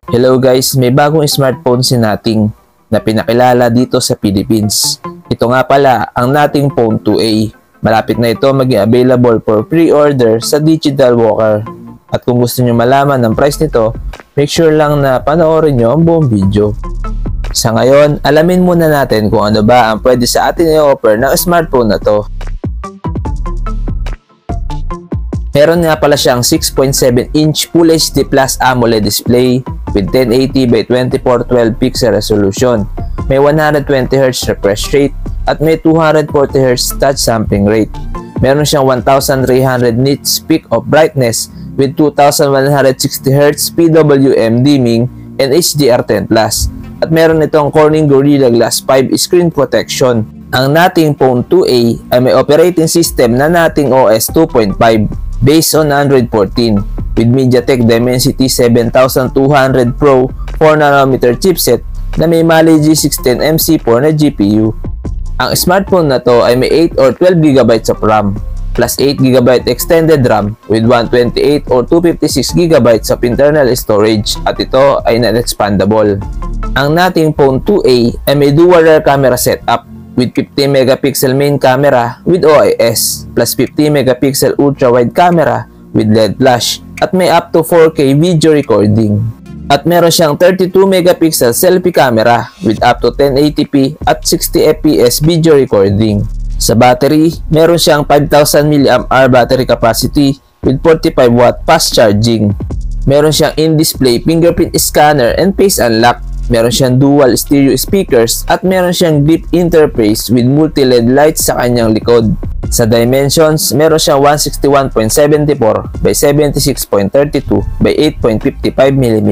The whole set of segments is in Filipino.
Hello guys, may bagong smartphone si Nating na pinakilala dito sa Philippines. Ito nga pala ang Nating Phone 2A. Malapit na ito maging available for pre-order sa Digital Walker. At kung gusto nyo malaman ang price nito, make sure lang na panoorin nyo ang buong video. Sa ngayon, alamin muna natin kung ano ba ang pwede sa atin i-offer ng smartphone na to. Meron nga pala siyang 6.7-inch Full HD Plus AMOLED display with 1080 by 2412 pixel resolution. May 120Hz refresh rate at may 240Hz touch sampling rate. Meron siyang 1300 nits peak of brightness with 2160Hz PWM dimming and HDR10+. At meron itong Corning Gorilla Glass 5 screen protection. Ang Nating Phone 2A ay may operating system na Nating OS 2.5 based on Android 14 with MediaTek Dimensity 7200 Pro 4nm chipset na may Mali G16 MC4 na GPU. Ang smartphone na to ay may 8 or 12GB of RAM plus 8GB extended RAM with 128 or 256GB of internal storage at ito ay non-expandable. Ang Nating Phone 2A ay may dual rear camera setup with 50MP main camera with OIS plus 50MP ultra-wide camera with LED flash at may up to 4K video recording. At meron siyang 32MP selfie camera with up to 1080p at 60fps video recording. Sa battery, meron siyang 5000mAh battery capacity with 45W fast charging. Meron siyang in-display fingerprint scanner and face unlock. Meron siyang dual stereo speakers at meron siyang deep interface with multi-LED lights sa kanyang likod. Sa dimensions, meron siyang 161.74 by 76.32 by 8.55mm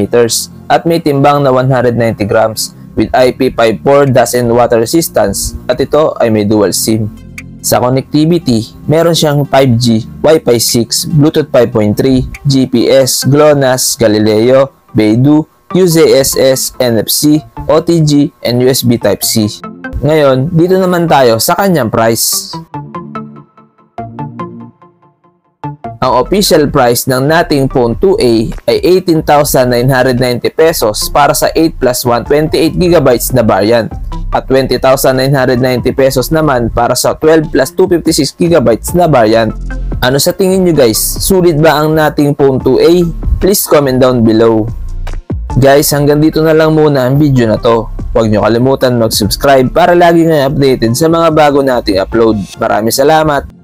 at may timbang na 190 grams with IP54 dust and water resistance at ito ay may dual SIM. Sa connectivity, meron siyang 5G, Wi-Fi 6, Bluetooth 5.3, GPS, GLONASS, Galileo, Beidou, UZSS, NFC, OTG, and USB Type-C. Ngayon, dito naman tayo sa kanyang price. Ang official price ng Nating Phone 2A ay 18,990 pesos para sa 8 plus 128GB na variant at 20,990 pesos naman para sa 12 plus 256GB na variant. Ano sa tingin nyo guys? Sulit ba ang Nating Phone 2A? Please comment down below. Guys, hanggang dito na lang muna ang video na to. Huwag nyo kalimutan mag-subscribe para lagi nga updated sa mga bago nating upload. Maraming salamat!